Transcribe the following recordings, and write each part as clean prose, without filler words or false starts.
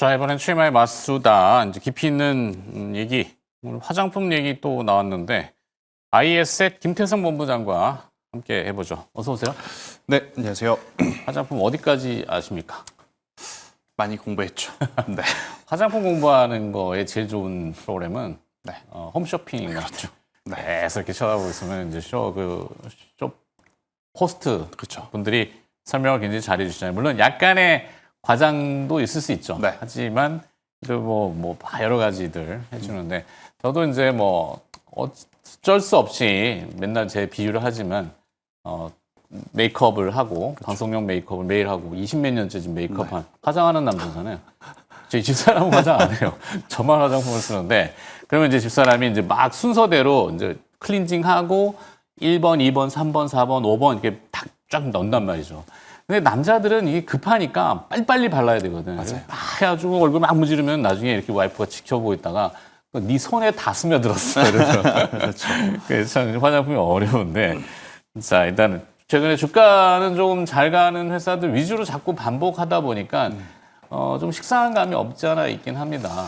자, 이번엔 취마의 맛수다. 이제 깊이 있는 얘기, 오늘 화장품 얘기 또 나왔는데 IS의 김태성 본부장과 함께 해보죠. 어서 오세요. 네, 안녕하세요. 화장품 어디까지 아십니까? 많이 공부했죠. 네. 화장품 공부하는 거에 제일 좋은 프로그램은 네. 홈쇼핑인 것 같아요. 네. 계속 이렇게 쳐다보고 있으면 이제 쇼 호스트 그렇죠. 분들이 설명을 굉장히 잘해주시잖아요. 물론 약간의 과장도 있을 수 있죠. 네. 하지만 뭐 여러 가지들 해주는데 저도 이제 뭐 어쩔 수 없이 맨날 제 비유를 하지만 메이크업을 하고 방송용 메이크업을 매일 하고 20몇 년째 지금 메이크업한 화장하는 남자잖아요. 저희 집사람은 화장 안 해요. 저만 화장품을 쓰는데 그러면 이제 집사람이 이제 막 순서대로 이제 클렌징하고 1번, 2번, 3번, 4번, 5번 이렇게 딱 넣는단 말이죠. 근데 남자들은 이게 급하니까 빨리빨리 발라야 되거든. 맞아요. 막 해가지고 얼굴 막 무지르면 나중에 이렇게 와이프가 지켜보고 있다가 네 손에 다 스며들었어. 그렇죠. 그래서 참 화장품이 어려운데 자 일단은 최근에 주가는 조금 잘 가는 회사들 위주로 자꾸 반복하다 보니까 좀 식상한 감이 없지 않아 있긴 합니다.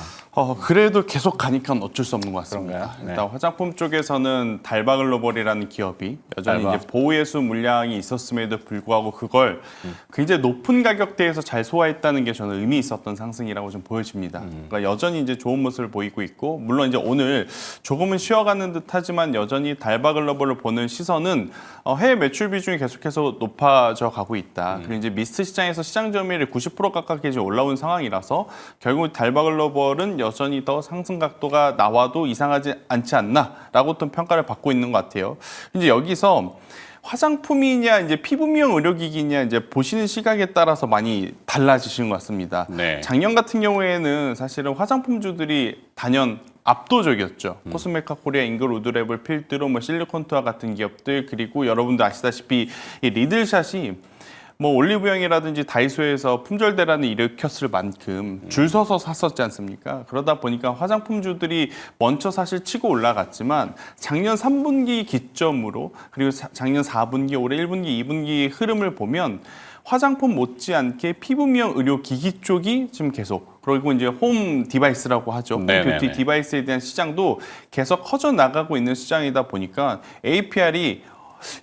그래도 계속 가니까 어쩔 수 없는 것 같습니다. 그런가요? 네. 일단 화장품 쪽에서는 달바글로벌이라는 기업이 여전히 달바. 이제 보호예수 물량이 있었음에도 불구하고 그걸 굉장히 높은 가격대에서 잘 소화했다는 게 저는 의미 있었던 상승이라고 좀 보여집니다. 그러니까 여전히 이제 좋은 모습을 보이고 있고 물론 이제 오늘 조금은 쉬어가는 듯하지만 여전히 달바글로벌을 보는 시선은 해외 매출 비중이 계속해서 높아져 가고 있다. 그리고 이제 미스트 시장에서 시장 점유율이 90% 가깝게 이제 올라온 상황이라서 결국 달바글로벌은 여전히 더 상승 각도가 나와도 이상하지 않지 않나라고 어떤 평가를 받고 있는 것 같아요. 이제 여기서 화장품이냐 이제 피부 미용 의료기기냐 이제 보시는 시각에 따라서 많이 달라지시는 것 같습니다. 네. 작년 같은 경우에는 사실은 화장품주들이 단연 압도적이었죠. 코스메카 코리아, 잉글 우드랩을 필두로 뭐 실리콘투아 같은 기업들 그리고 여러분도 아시다시피 이 리들샷이 뭐 올리브영이라든지 다이소에서 품절 대란을 일으켰을 만큼 줄 서서 샀었지 않습니까? 그러다 보니까 화장품주들이 먼저 사실 치고 올라갔지만 작년 3분기 기점으로 그리고 작년 4분기, 올해 1분기, 2분기 흐름을 보면 화장품 못지않게 피부 미용 의료 기기 쪽이 지금 계속 그리고 이제 홈 디바이스라고 하죠. 홈 뷰티 디바이스에 대한 시장도 계속 커져 나가고 있는 시장이다 보니까 APR이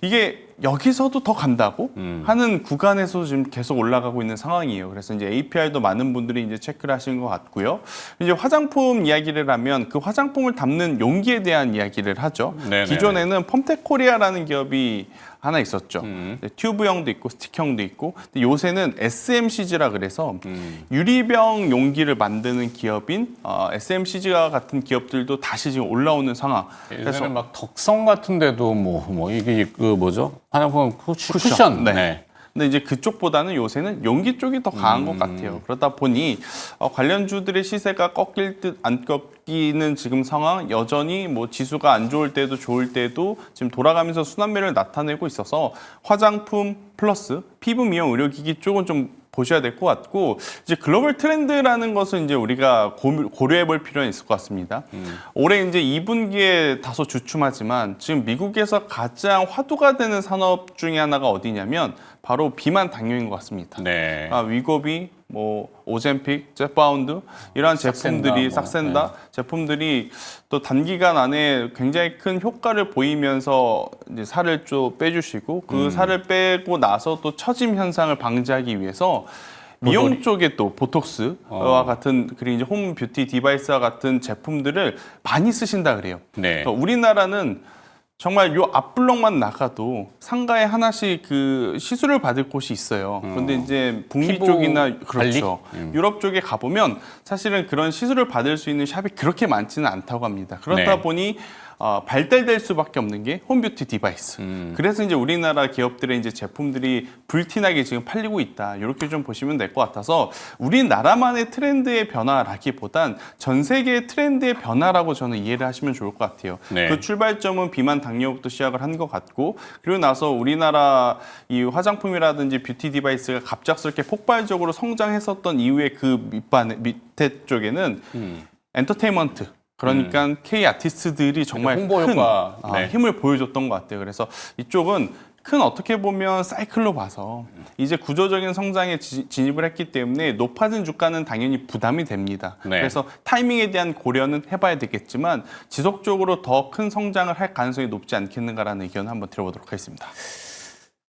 이게 여기서도 더 간다고 하는 구간에서 지금 계속 올라가고 있는 상황이에요. 그래서 이제 APR도 많은 분들이 이제 체크를 하시는 것 같고요. 이제 화장품 이야기를 하면 그 화장품을 담는 용기에 대한 이야기를 하죠. 네네네. 기존에는 펌텍 코리아라는 기업이 하나 있었죠. 튜브형도 있고 스틱형도 있고. 근데 요새는 SMCG라 그래서 유리병 용기를 만드는 기업인 SMCG와 같은 기업들도 다시 지금 올라오는 상황. 그래서 막 덕성 같은데도 이게 그 뭐죠? 화장품 쿠션. 네. 근데 이제 그쪽보다는 요새는 용기 쪽이 더 강한 것 같아요. 그러다 보니 관련주들의 시세가 꺾일 듯 안 꺾이는 지금 상황 여전히 뭐 지수가 안 좋을 때도 좋을 때도 지금 돌아가면서 순환매를 나타내고 있어서 화장품 플러스 피부 미용 의료기기 쪽은 좀 보셔야 될 것 같고 이제 글로벌 트렌드라는 것은 이제 우리가 고려해 볼 필요는 있을 것 같습니다. 올해 이제 2분기에 다소 주춤하지만 지금 미국에서 가장 화두가 되는 산업 중에 하나가 어디냐면 바로 비만 당뇨인 것 같습니다. 네. 위고비, 뭐 오젬픽, 젯바운드 이러한 제품들이 삭센다 제품들이 또 단기간 안에 굉장히 큰 효과를 보이면서 이제 살을 좀 빼주시고 그 살을 빼고 나서 또 처짐 현상을 방지하기 위해서 미용 쪽에 또 보톡스와 같은 그리고 이제 홈 뷰티 디바이스와 같은 제품들을 많이 쓰신다 그래요. 네. 우리나라는 정말 요 앞블럭만 나가도 상가에 하나씩 그 시술을 받을 곳이 있어요. 그런데 이제 북미 쪽이나 그렇죠. 유럽 쪽에 가보면 사실은 그런 시술을 받을 수 있는 샵이 그렇게 많지는 않다고 합니다. 그렇다 보니 발달될 수밖에 없는 게 홈뷰티 디바이스. 그래서 이제 우리나라 기업들의 이제 제품들이 불티나게 지금 팔리고 있다. 이렇게 좀 보시면 될 것 같아서 우리나라만의 트렌드의 변화라기보단 전 세계의 트렌드의 변화라고 저는 이해를 하시면 좋을 것 같아요. 네. 그 출발점은 비만 당뇨부터 시작을 한 것 같고 그리고 나서 우리나라 이 화장품이라든지 뷰티 디바이스가 갑작스럽게 폭발적으로 성장했었던 이후에 그 밑에 쪽에는 엔터테인먼트 그러니까 K 아티스트들이 정말 홍보 효과 큰 힘을 보여줬던 것 같아요. 그래서 이쪽은 큰 어떻게 보면 사이클로 봐서 이제 구조적인 성장에 진입을 했기 때문에 높아진 주가는 당연히 부담이 됩니다. 네. 그래서 타이밍에 대한 고려는 해봐야 되겠지만 지속적으로 더 큰 성장을 할 가능성이 높지 않겠는가라는 의견을 한번 들어보도록 하겠습니다.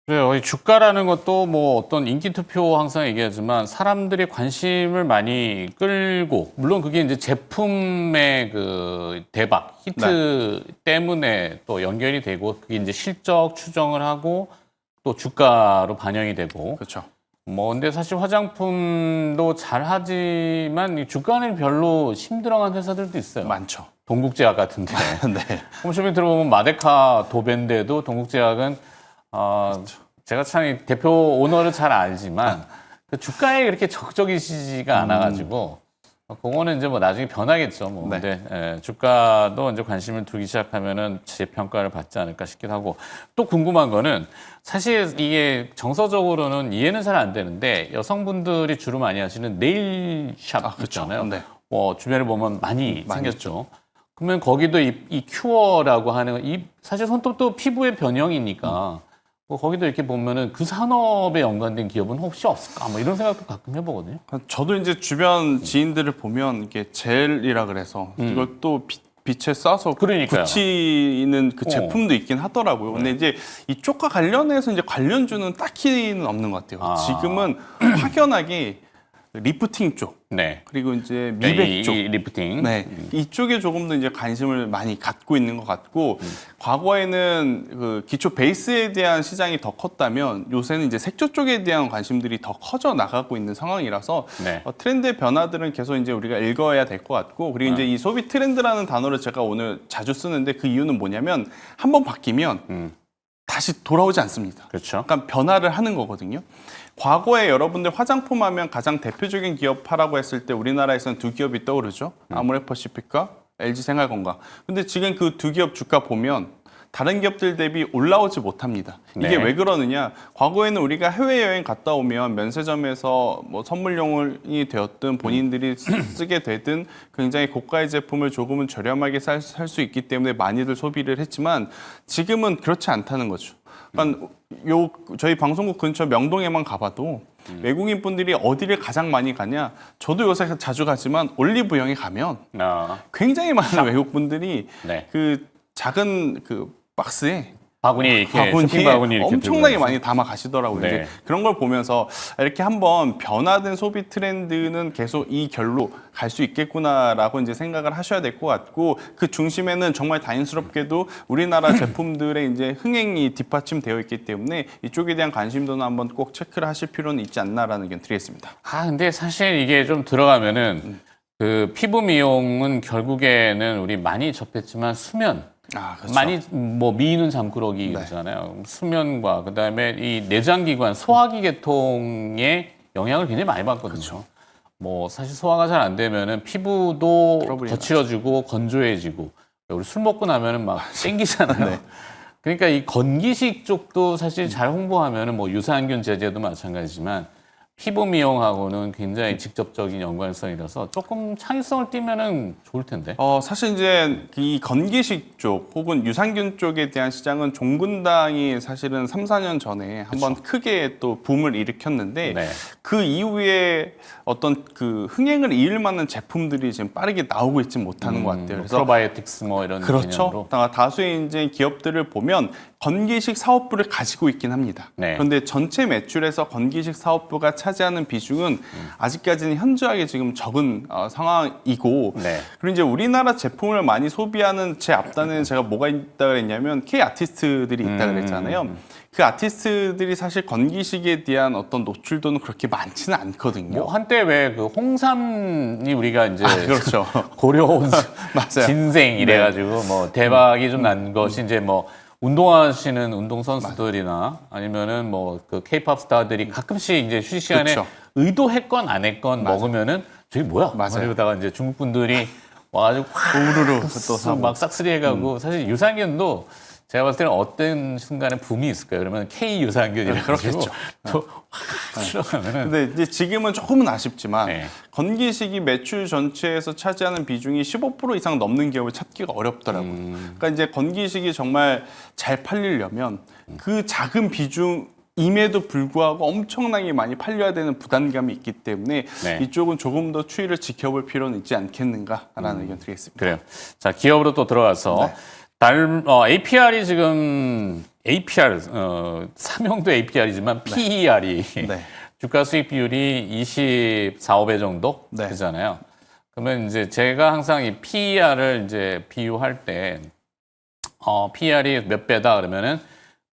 그래요. 이 주가라는 것도 뭐 어떤 인기 투표 항상 얘기하지만 사람들이 관심을 많이 끌고 물론 그게 이제 제품의 그 대박 히트 때문에 또 연결이 되고 그게 이제 실적 추정을 하고 또 주가로 반영이 되고 그렇죠. 뭐 근데 사실 화장품도 잘 하지만 이 주가는 별로 힘들어간 회사들도 있어요. 많죠. 동국제약 같은데. 네. 홈쇼핑 들어보면 마데카 도배인데도 동국제약은 제가 참 이 대표 오너를 잘 알지만 그 주가에 그렇게 적극적이시지가 않아가지고 그거는 이제 뭐 나중에 변하겠죠. 뭐 네. 근데 주가도 이제 관심을 두기 시작하면은 재평가를 받지 않을까 싶기도 하고 또 궁금한 거는 사실 이게 정서적으로는 이해는 잘 안 되는데 여성분들이 주로 많이 하시는 네일샵 그렇죠. 있잖아요. 네. 주변에 보면 많이 많이 생겼죠. 그러면 거기도 이 큐어라고 하는 이 사실 손톱도 피부의 변형이니까 뭐 거기도 이렇게 보면은 그 산업에 연관된 기업은 혹시 없을까? 뭐 이런 생각도 가끔 해보거든요. 저도 이제 주변 지인들을 보면 이게 젤이라 그래서 이걸 또 빛에 쏴서 그러니까요. 붙이는 그 제품도 있긴 하더라고요. 근데 이제 이쪽과 관련해서 이제 관련주는 딱히는 없는 것 같아요. 지금은 확연하게 리프팅 쪽 네. 그리고 이제 미백 쪽 이 리프팅. 네, 이쪽에 조금 더 이제 관심을 많이 갖고 있는 것 같고 과거에는 그 기초 베이스에 대한 시장이 더 컸다면 요새는 이제 색조 쪽에 대한 관심들이 더 커져 나가고 있는 상황이라서 네. 트렌드의 변화들은 계속 이제 우리가 읽어야 될 것 같고 그리고 이제 이 소비 트렌드라는 단어를 제가 오늘 자주 쓰는데 그 이유는 뭐냐면 한번 바뀌면 다시 돌아오지 않습니다. 그렇죠. 약간 변화를 하는 거거든요. 과거에 여러분들 화장품 하면 가장 대표적인 기업 하라고 했을 때 우리나라에서는 두 기업이 떠오르죠. 아모레퍼시픽과 LG생활건강. 근데 지금 그 두 기업 주가 보면 다른 기업들 대비 올라오지 못합니다. 이게 네. 왜 그러느냐? 과거에는 우리가 해외여행 갔다 오면 면세점에서 뭐 선물용이 되었든 본인들이 쓰게 되든 굉장히 고가의 제품을 조금은 저렴하게 살 수 있기 때문에 많이들 소비를 했지만 지금은 그렇지 않다는 거죠. 그러니까 저희 방송국 근처 명동에만 가봐도 외국인 분들이 어디를 가장 많이 가냐? 저도 요새 자주 가지만 올리브영에 가면 굉장히 많은 외국 분들이 네. 그 작은 그 박스에 바구니 이렇게 쇼핑 바구니 이렇게 엄청나게 들고 많이 담아 가시더라고요. 네. 이제 그런 걸 보면서 이렇게 한번 변화된 소비 트렌드는 계속 이 결로 갈 수 있겠구나라고 이제 생각을 하셔야 될 것 같고 그 중심에는 정말 다행스럽게도 우리나라 제품들의 이제 흥행이 뒷받침되어 있기 때문에 이쪽에 대한 관심도는 한번 꼭 체크를 하실 필요는 있지 않나라는 의견 드리겠습니다. 근데 사실 이게 좀 들어가면은 그 피부 미용은 결국에는 우리 많이 접했지만 수면 그렇죠. 많이 뭐 미는 잠꾸러기잖아요. 수면과 그다음에 이 내장기관 소화기 계통에 영향을 굉장히 많이 받거든요. 뭐 사실 소화가 잘 안 되면은 피부도 트러블이 거칠어지고 건조해지고 우리 술 먹고 나면은 막 땡기잖아요. 그러니까 이 건기식 쪽도 사실 잘 홍보하면은 뭐 유산균 제제도 마찬가지지만 피부 미용하고는 굉장히 직접적인 연관성이라서 조금 창의성을 띠면은 좋을 텐데. 사실 이제 이 건기식 쪽 혹은 유산균 쪽에 대한 시장은 종근당이 사실은 3, 4년 전에 한번 크게 또 붐을 일으켰는데 네. 그 이후에 어떤 그 흥행을 이을 만한 제품들이 지금 빠르게 나오고 있지 못하는 것 같아요. 그래서 프로바이오틱스 뭐 이런 그렇죠. 개념으로. 다수의 이제 기업들을 보면 건기식 사업부를 가지고 있긴 합니다. 네. 그런데 전체 매출에서 건기식 사업부가 차지하는 비중은 아직까지는 현저하게 지금 적은 상황이고 네. 그리고 이제 우리나라 제품을 많이 소비하는 제 앞단에는 제가 뭐가 있다 그랬냐면 K 아티스트들이 있다 그랬잖아요. 그 아티스트들이 사실 건기식에 대한 어떤 노출도는 그렇게 많지는 않거든요. 뭐 한때 왜 그 홍삼이 우리가 이제 그렇죠. 고려온 맞아요. 진생 이래가지고 뭐 대박이 좀 난 것이 이제 뭐 운동하시는 운동 선수들이나 아니면은 뭐 그 케이팝 스타들이 가끔씩 이제 휴식 시간에 그렇죠. 의도했건 안 했건 먹으면은 저게 뭐야? 맞아요. 이러다가 이제 중국 분들이 와가지고 우르르 또 또 사고. 막 싹쓸이 해가고 사실 유산균도 제가 봤을 때는 어떤 순간에 붐이 있을 거예요. 그러면 K 유산균이라고 그렇겠죠. 또확 들어가면은. 근데 이제 지금은 조금은 아쉽지만 네. 건기식이 매출 전체에서 차지하는 비중이 15% 이상 넘는 기업을 찾기가 어렵더라고요. 그러니까 이제 건기식이 정말 잘 팔리려면 그 작은 비중임에도 불구하고 엄청나게 많이 팔려야 되는 부담감이 있기 때문에 네. 이쪽은 조금 더 추이를 지켜볼 필요는 있지 않겠는가라는 의견 드리겠습니다. 그래요. 자, 기업으로 또 들어가서 APR이 지금 삼형도 APR이지만 PER이 네. 주가 수익 비율이 24, 5배 정도 네. 되잖아요. 그러면 이제 제가 항상 이 PER을 이제 비유할 때 PER이 몇 배다 그러면은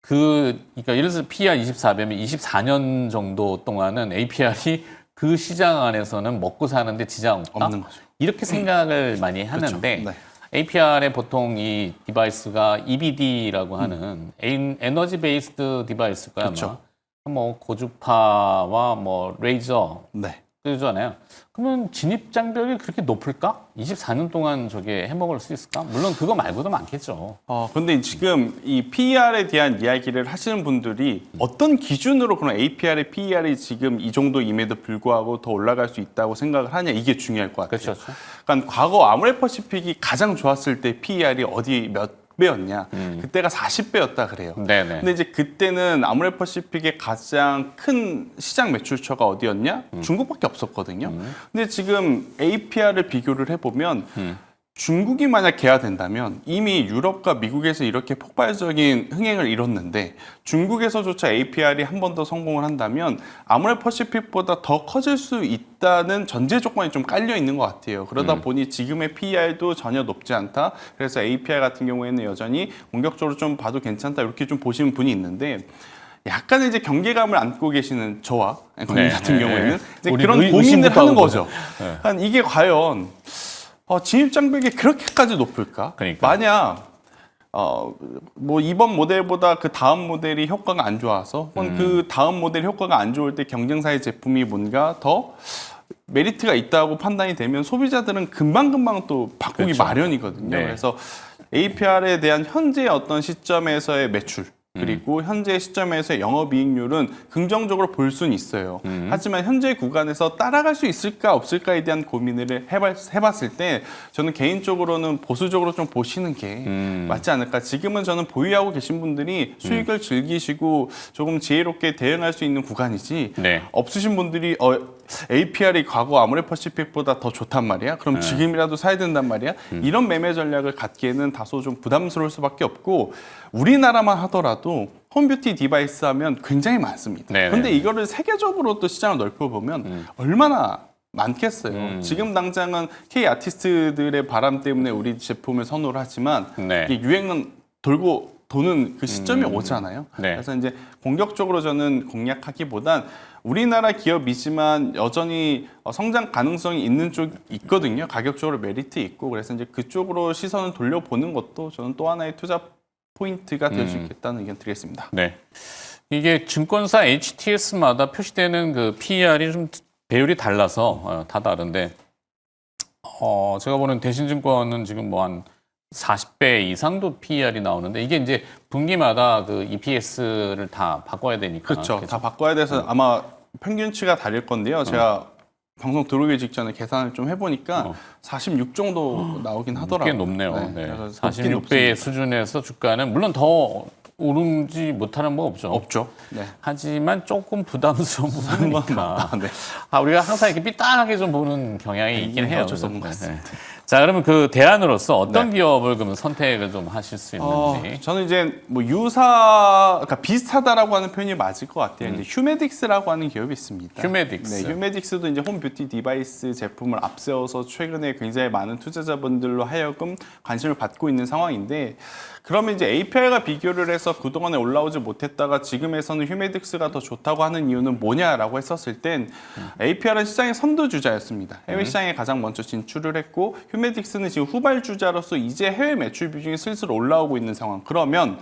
그러니까 예를 들어서 PER 24배면 24년 정도 동안은 APR이 그 시장 안에서는 먹고 사는데 지장 없다. 없는 거죠. 이렇게 생각을 많이 하는데 네. APR에 보통 이 디바이스가 EBD라고 하는 에너지 베이스드 디바이스가 그렇죠. 아마 뭐 고주파와 뭐 레이저 네. 그러잖아요. 그러면 진입 장벽이 그렇게 높을까? 24년 동안 저게 해먹을 수 있을까? 물론 그거 말고도 많겠죠. 근데 지금 이 PER에 대한 이야기를 하시는 분들이 어떤 기준으로 그런 APR의 PER이 지금 이 정도임에도 불구하고 더 올라갈 수 있다고 생각을 하냐 이게 중요할 것 같아요. 그렇죠. 그러니까 과거 아모레퍼시픽이 가장 좋았을 때 PER이 어디 몇 배였냐? 그때가 40배였다 그래요. 네네. 근데 이제 그때는 아모레퍼시픽의 가장 큰 시장 매출처가 어디였냐? 중국밖에 없었거든요. 근데 지금 APR을 비교를 해보면 중국이 만약 개화된다면 이미 유럽과 미국에서 이렇게 폭발적인 흥행을 이뤘는데 중국에서조차 APR이 한 번 더 성공을 한다면 아모레퍼시픽보다 더 커질 수 있다는 전제 조건이 좀 깔려 있는 것 같아요. 그러다 보니 지금의 PER도 전혀 높지 않다. 그래서 APR 같은 경우에는 여전히 공격적으로 좀 봐도 괜찮다. 이렇게 좀 보시는 분이 있는데 약간의 이제 경계감을 안고 계시는 저와 건희 같은 경우에는 이제 그런 고민을 의심부터 하는 하는 거죠. 네. 그러니까 이게 과연 진입 장벽이 그렇게까지 높을까? 그러니까. 만약 뭐 이번 모델보다 그 다음 모델이 효과가 안 좋아서 혹은 그 다음 모델 효과가 안 좋을 때 경쟁사의 제품이 뭔가 더 메리트가 있다고 판단이 되면 소비자들은 금방금방 또 바꾸기 그렇죠. 마련이거든요. 네. 그래서 APR에 대한 현재 어떤 시점에서의 매출 그리고 현재 시점에서의 영업이익률은 긍정적으로 볼 수는 있어요. 하지만 현재 구간에서 따라갈 수 있을까 없을까에 대한 고민을 해봤을 때 저는 개인적으로는 보수적으로 좀 보시는 게 맞지 않을까. 지금은 저는 보유하고 계신 분들이 수익을 즐기시고 조금 지혜롭게 대응할 수 있는 구간이지 네. 없으신 분들이 APR이 과거 아모레퍼시픽보다 더 좋단 말이야? 그럼 지금이라도 사야 된단 말이야? 이런 매매 전략을 갖기에는 다소 좀 부담스러울 수밖에 없고 우리나라만 하더라도 홈뷰티 디바이스 하면 굉장히 많습니다. 네네. 근데 이거를 세계적으로 또 시장을 넓혀보면 얼마나 많겠어요. 지금 당장은 K 아티스트들의 바람 때문에 우리 제품을 선호를 하지만 네. 이게 유행은 돌고 도는 그 시점이 오잖아요. 네. 그래서 이제 공격적으로 저는 공략하기보단 우리나라 기업이지만 여전히 성장 가능성이 있는 쪽 있거든요. 가격적으로 메리트 있고 그래서 이제 그쪽으로 시선을 돌려보는 것도 저는 또 하나의 투자 포인트가 될 수 있겠다는 의견 드리겠습니다. 네. 이게 증권사 HTS마다 표시되는 그 PER이 좀 배율이 달라서 다 다른데 제가 보는 대신증권은 지금 뭐 한 40배 이상도 PER이 나오는데 이게 이제 분기마다 그 EPS를 다 바꿔야 되니까. 그렇죠. 다 바꿔야 돼서 아마 평균치가 다를 건데요. 제가 방송 들어오기 직전에 계산을 좀 해보니까 46 정도 나오긴 하더라고요. 꽤 높네요. 네. 그래서 46배의 수준에서 주가는 물론 더 오르지 못하는 건 없죠. 없죠. 네. 하지만 조금 부담스러운 부분이 있다. 네. 우리가 항상 이렇게 삐딱하게 좀 보는 경향이 있긴 해요. 어쩔 수 없는 것 네. 같습니다. 자, 그러면 그 대안으로서 어떤 기업을 그러면 선택을 좀 하실 수 있는지. 저는 이제 뭐 그러니까 비슷하다라고 하는 표현이 맞을 것 같아요. 이제 휴메딕스라고 하는 기업이 있습니다. 휴메딕스. 네, 휴메딕스도 이제 홈뷰티 디바이스 제품을 앞세워서 최근에 굉장히 많은 투자자분들로 하여금 관심을 받고 있는 상황인데 그러면 이제 APR과 비교를 해서 그동안에 올라오지 못했다가 지금에서는 휴메딕스가 더 좋다고 하는 이유는 뭐냐라고 했었을 땐 APR은 시장의 선두주자였습니다. 해외 시장에 가장 먼저 진출을 했고 휴메딕스는 지금 후발주자로서 이제 해외 매출 비중이 슬슬 올라오고 있는 상황. 그러면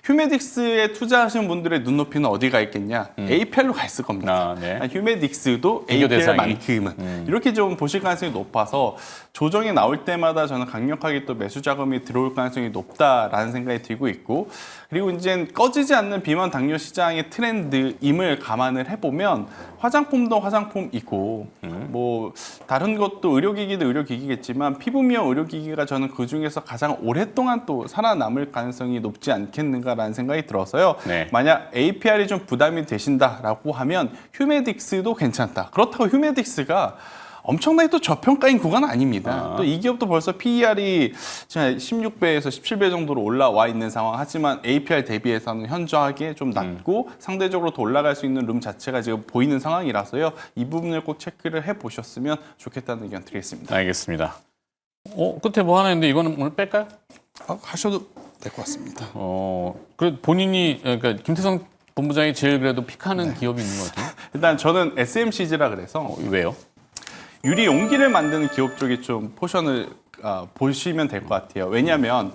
휴메딕스에 투자하시는 분들의 눈높이는 어디가 있겠냐? APR로 가 있을 겁니다. 네. 휴메딕스도 비교 대상이. APR만큼은 이렇게 좀 보실 가능성이 높아서 조정이 나올 때마다 저는 강력하게 또 매수 자금이 들어올 가능성이 높다라는 않을까라는 생각이 들고 있고, 그리고 이제 꺼지지 않는 비만 당뇨 시장의 트렌드임을 감안을 해보면 화장품도 화장품이고 뭐 다른 것도 의료기기도 의료기기겠지만 피부 미용 의료기기가 저는 그 중에서 가장 오랫동안 또 살아남을 가능성이 높지 않겠는가라는 생각이 들어서요. 네. 만약 APR이 좀 부담이 되신다라고 하면 휴메딕스도 괜찮다. 그렇다고 휴메딕스가 엄청나게 또 저평가인 구간은 아닙니다. 또 이 기업도 벌써 PER이 16배에서 17배 정도로 올라와 있는 상황. 하지만 APR 대비해서는 현저하게 좀 낮고 상대적으로 더 올라갈 수 있는 룸 자체가 지금 보이는 상황이라서요. 이 부분을 꼭 체크를 해보셨으면 좋겠다는 의견 드리겠습니다. 알겠습니다. 끝에 뭐 하나 있는데 이거는 오늘 뺄까요? 하셔도 될 것 같습니다. 그 본인이 그러니까 김태성 본부장이 제일 그래도 픽하는 기업이 있는 것 같아요. 일단 저는 SMCG라 그래서 왜요? 유리 용기를 만드는 기업 쪽에 좀 포션을 보시면 될 것 같아요. 왜냐하면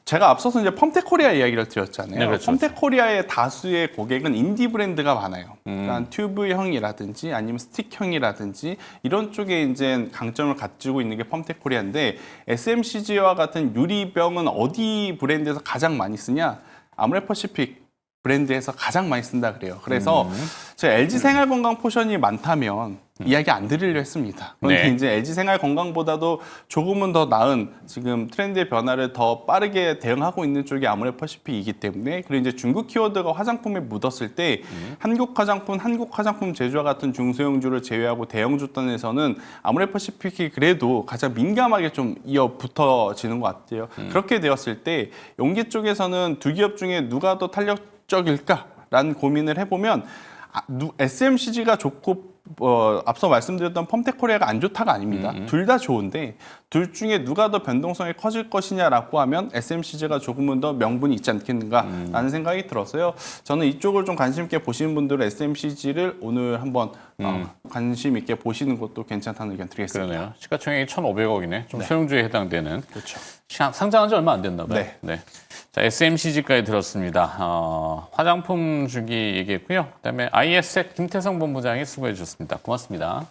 제가 앞서서 이제 펌텍코리아 이야기를 드렸잖아요. 네, 그렇죠, 펌텍코리아의 다수의 고객은 인디 브랜드가 많아요. 그러니까 튜브형이라든지 아니면 스틱형이라든지 이런 쪽에 이제 강점을 가지고 있는 게 펌텍코리아인데 SMCG와 같은 유리병은 어디 브랜드에서 가장 많이 쓰냐? 아모레퍼시픽 브랜드에서 가장 많이 쓴다 그래요. 그래서 제가 LG 생활건강 포션이 많다면 이야기 안 드리려 했습니다. 그런데 네. 이제 LG 생활건강보다도 조금은 더 나은 지금 트렌드의 변화를 더 빠르게 대응하고 있는 쪽이 아모레퍼시픽이기 때문에, 그리고 이제 중국 키워드가 화장품에 묻었을 때 한국 화장품 제조와 같은 중소형주를 제외하고 대형주 단에서는 아모레퍼시픽이 그래도 가장 민감하게 좀 이어 붙어지는 것 같아요. 그렇게 되었을 때 용기 쪽에서는 두 기업 중에 누가 더 탄력적일까라는 고민을 해보면 SMCG가 좋고 앞서 말씀드렸던 펌텍코리아가 안 좋다가 아닙니다. 둘 다 좋은데 둘 중에 누가 더 변동성이 커질 것이냐라고 하면 SMCG가 조금은 더 명분이 있지 않겠는가라는 생각이 들어서요. 저는 이쪽을 좀 관심 있게 보시는 분들은 SMCG를 오늘 한번 관심 있게 보시는 것도 괜찮다는 의견 드리겠습니다. 그러네요. 시가총액이 1,500억이네. 좀 소형주에 해당되는. 그렇죠. 상장한 지 얼마 안 됐나 봐요. 네. 자, SMCG까지 들었습니다. 화장품 주기 얘기했고요. 그다음에 IS의 김태성 본부장이 수고해 주셨습니다. 고맙습니다.